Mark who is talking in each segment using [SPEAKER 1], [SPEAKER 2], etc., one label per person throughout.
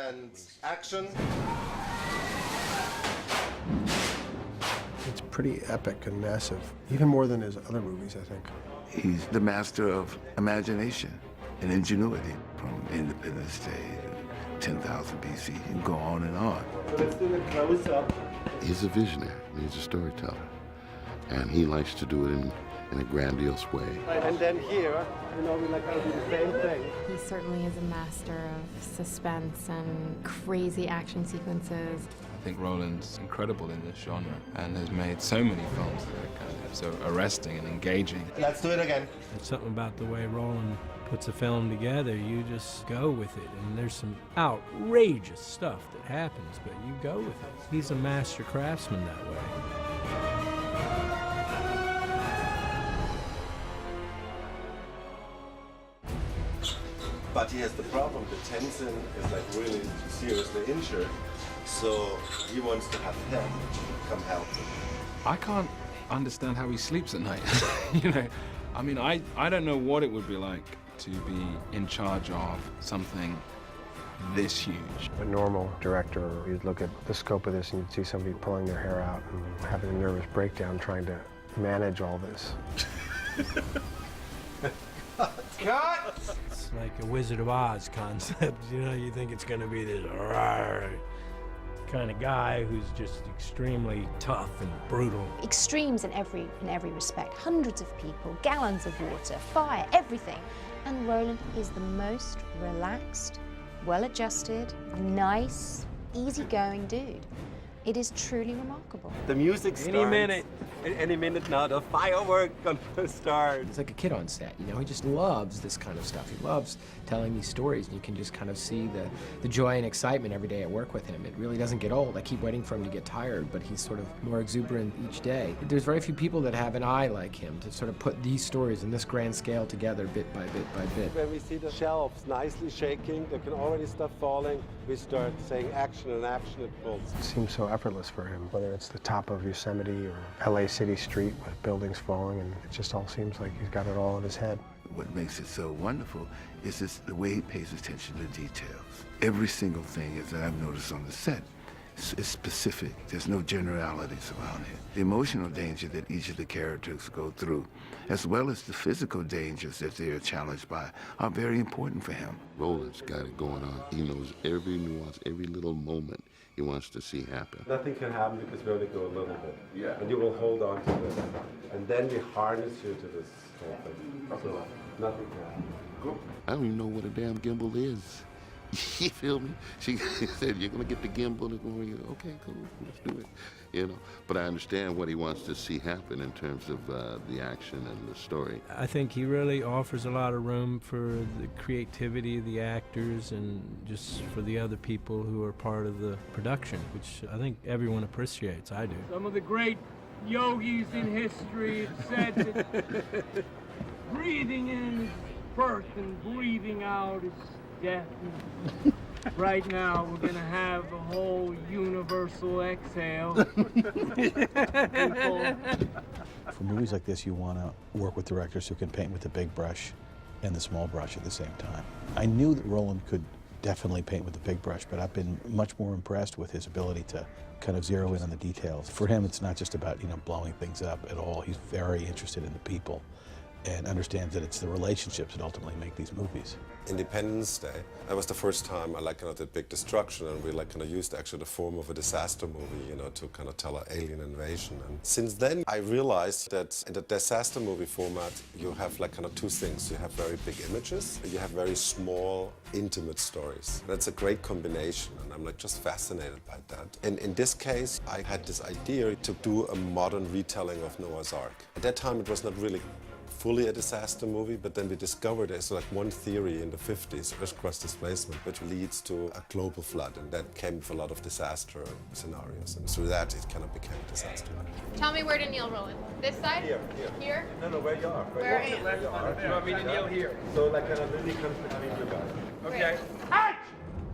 [SPEAKER 1] And action.
[SPEAKER 2] It's pretty epic and massive, even more than his other movies, I think.
[SPEAKER 3] He's the master of imagination and ingenuity. From Independence Day to 10,000 BC, you can go on and on.
[SPEAKER 1] Let's do the close-up.
[SPEAKER 4] He's a visionary, he's a storyteller, and he likes to do it in a grandiose way.
[SPEAKER 1] And then here, we like to do the same thing.
[SPEAKER 5] He certainly is a master of suspense and crazy action sequences.
[SPEAKER 6] I think Roland's incredible in this genre and has made so many films that are kind of so arresting and engaging.
[SPEAKER 1] Let's do it again.
[SPEAKER 7] There's something about the way Roland puts a film together, you just go with it. And there's some outrageous stuff that happens, but you go with it. He's a master craftsman that way.
[SPEAKER 1] But he has the problem, the Tenzin is like really seriously injured, so he wants to have him come help him.
[SPEAKER 6] I can't understand how he sleeps at night. You know, I mean, I don't know what it would be like to be in charge of something this huge.
[SPEAKER 2] A normal director, you'd look at the scope of this and you'd see somebody pulling their hair out and having a nervous breakdown trying to manage all this.
[SPEAKER 1] Cut!
[SPEAKER 7] It's like a Wizard of Oz concept, you know, you think it's gonna be this kind of guy who's just extremely tough and brutal.
[SPEAKER 8] Extremes in every respect. Hundreds of people, gallons of water, fire, everything. And Roland is the most relaxed, well-adjusted, nice, easygoing dude. It is truly remarkable.
[SPEAKER 1] The music starts.
[SPEAKER 9] Any minute now, the firework gonna start.
[SPEAKER 10] He's like a kid on set, you know, he just loves this kind of stuff. He loves telling these stories, and you can just kind of see the joy and excitement every day at work with him. It really doesn't get old. I keep waiting for him to get tired, but he's sort of more exuberant each day. There's very few people that have an eye like him to sort of put these stories in this grand scale together bit by bit by bit.
[SPEAKER 9] When we see the shelves nicely shaking, there can already stuff falling, we start saying action, and action it pulls.
[SPEAKER 2] It seems so effortless for him, whether it's the top of Yosemite or LA City Street with buildings falling, and it just all seems like he's got it all in his head.
[SPEAKER 3] What makes it so wonderful is just the way he pays attention to details. Every single thing is that I've noticed on the set is specific. There's no generalities around it. The emotional danger that each of the characters go through, as well as the physical dangers that they are challenged by, are very important for him.
[SPEAKER 4] Roland's got it going on. He knows every nuance, every little moment he wants to see happen.
[SPEAKER 9] Nothing can happen because we only go a little bit. Yeah. And you will hold on to this. And then we harness you to this whole thing. So nothing can happen. Cool.
[SPEAKER 4] I don't even know what a damn gimbal is. You feel me? She said, you're gonna get the gimbal, and going, okay, cool, let's do it. You know, but I understand what he wants to see happen in terms of the action and the story.
[SPEAKER 7] I think he really offers a lot of room for the creativity of the actors and just for the other people who are part of the production, which I think everyone appreciates. I do.
[SPEAKER 11] Some of the great yogis in history have said that breathing in is birth and breathing out is death. Right now, we're gonna have a whole universal exhale.
[SPEAKER 12] For movies like this, you want to work with directors who can paint with the big brush and the small brush at the same time. I knew that Roland could definitely paint with the big brush, but I've been much more impressed with his ability to kind of zero in on the details. For him, it's not just about, you know, blowing things up at all. He's very interested in the people and understands that it's the relationships that ultimately make these movies.
[SPEAKER 9] Independence Day, that was the first time I did big destruction, and we used actually the form of a disaster movie, you know, to kind of tell an alien invasion. And since then, I realized that in the disaster movie format, you have two things. You have very big images, and you have very small, intimate stories. That's a great combination, and I'm just fascinated by that. And in this case, I had this idea to do a modern retelling of Noah's Ark. At that time, it was not really fully a disaster movie, but then we discovered there's one theory in the 50s, Earth-crust displacement, which leads to a global flood, and that came with a lot of disaster scenarios, and through that it kind of became a disaster.
[SPEAKER 5] Tell me where to kneel, Roland. This side?
[SPEAKER 9] Here.
[SPEAKER 5] Here?
[SPEAKER 9] No, where you are.
[SPEAKER 5] Where I am?
[SPEAKER 9] You want me to kneel here? So really comes between you guys.
[SPEAKER 5] Okay.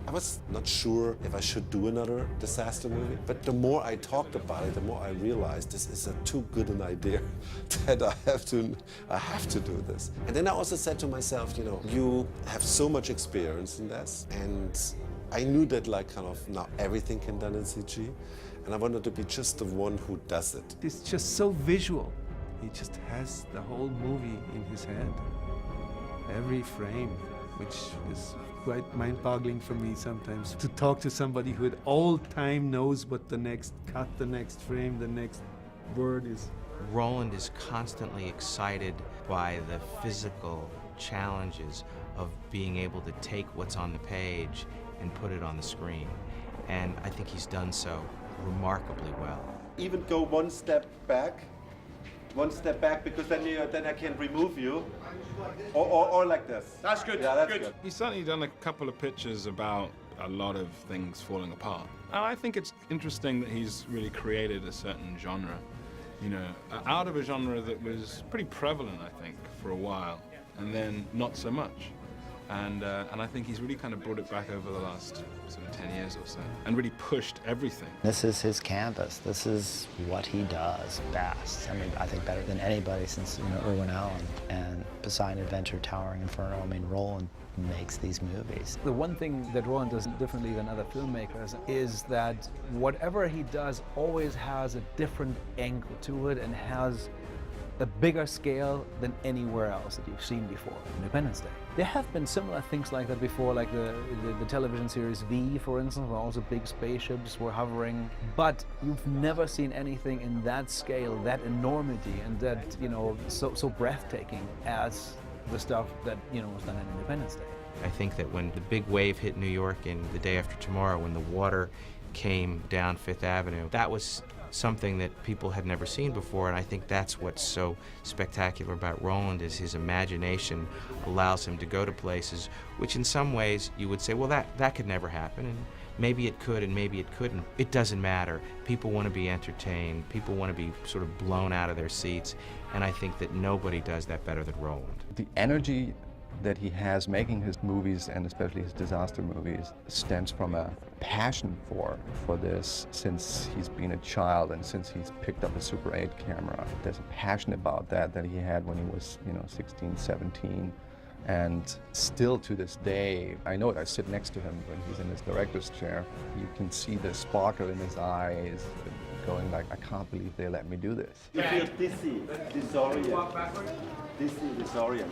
[SPEAKER 3] I'm
[SPEAKER 9] was not sure if I should do another disaster movie, but the more I talked about it, the more I realized this is too good an idea that I have to do this. And then I also said to myself, you know, you have so much experience in this, and I knew that like kind of now everything can be done in CG, and I wanted to be just the one who does it.
[SPEAKER 13] It's just so visual. He just has the whole movie in his head, every frame, which is quite mind-boggling for me sometimes. To talk to somebody who at all time knows what the next cut, the next frame, the next word is.
[SPEAKER 14] Roland is constantly excited by the physical challenges of being able to take what's on the page and put it on the screen. And I think he's done so remarkably well.
[SPEAKER 1] Even go one step back, because then I can remove you, or like this.
[SPEAKER 6] That's good.
[SPEAKER 1] Yeah, that's good.
[SPEAKER 6] He's certainly done a couple of pictures about a lot of things falling apart. And I think it's interesting that he's really created a certain genre, you know, out of a genre that was pretty prevalent, I think, for a while, and then not so much. And I think he's really kind of brought it back over the last sort of 10 years or so, and really pushed everything.
[SPEAKER 15] This is his canvas. This is what he does best. I mean, I think better than anybody since, you know, Irwin Allen. And Poseidon Adventure, Towering Inferno, I mean, Roland makes these movies.
[SPEAKER 16] The one thing that Roland does differently than other filmmakers is that whatever he does always has a different angle to it and has a bigger scale than anywhere else that you've seen before. Independence Day. There have been similar things like that before, like the television series V, for instance, where also big spaceships were hovering. But you've never seen anything in that scale, that enormity, and that, you know, so breathtaking as the stuff that, you know, was done in Independence Day.
[SPEAKER 14] I think that when the big wave hit New York in The Day After Tomorrow, when the water came down Fifth Avenue, that was something that people had never seen before, and I think that's what's so spectacular about Roland is his imagination allows him to go to places which in some ways you would say, well, that could never happen, and maybe it could and maybe it couldn't. It doesn't matter. People want to be entertained. People want to be sort of blown out of their seats, and I think that nobody does that better than Roland.
[SPEAKER 17] The energy that he has making his movies, and especially his disaster movies, stems from a passion for this since he's been a child and since he's picked up a Super 8 camera. There's a passion about that he had when he was, you know, 16, 17. And still to this day, I know it, I sit next to him when he's in his director's chair. You can see the sparkle in his eyes, going like, I can't believe they let me do this.
[SPEAKER 1] You feel dizzy, disoriented. Disoriented.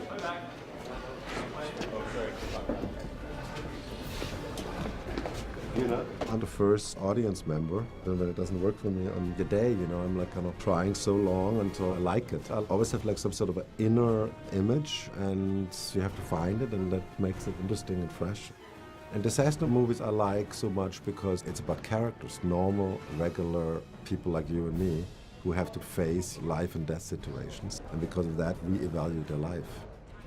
[SPEAKER 9] You know, I'm the first audience member, and when it doesn't work for me on the day, you know, I'm like kind of trying so long until I like it. I'll always have like some sort of an inner image, and you have to find it, and that makes it interesting and fresh. And disaster movies I like so much because it's about characters, normal, regular people like you and me, who have to face life and death situations, and because of that, we evaluate their life.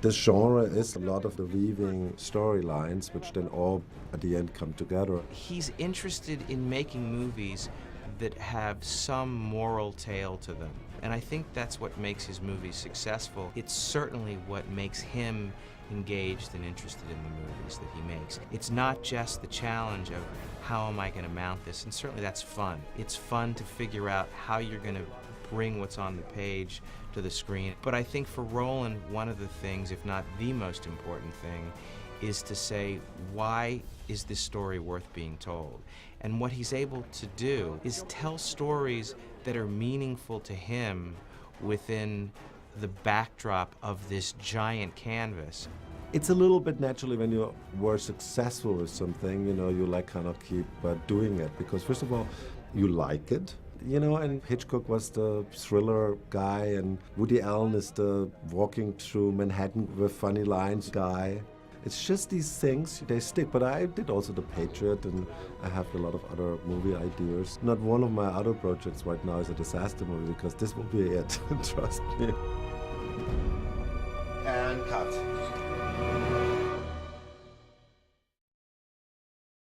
[SPEAKER 9] This genre is a lot of the weaving storylines, which then all at the end come together.
[SPEAKER 14] He's interested in making movies that have some moral tale to them. And I think that's what makes his movies successful. It's certainly what makes him engaged and interested in the movies that he makes. It's not just the challenge of how am I going to mount this, and certainly that's fun. It's fun to figure out how you're going to bring what's on the page to the screen. But I think for Roland, one of the things, if not the most important thing, is to say, why is this story worth being told? And what he's able to do is tell stories that are meaningful to him within the backdrop of this giant canvas.
[SPEAKER 9] It's a little bit naturally when you were successful with something, you know, you like kind of keep doing it, because first of all, you like it. You know, and Hitchcock was the thriller guy, and Woody Allen is the walking through Manhattan with funny lines guy. It's just these things, they stick. But I did also The Patriot, and I have a lot of other movie ideas. Not one of my other projects right now is a disaster movie, because this will be it, trust me.
[SPEAKER 1] And cut.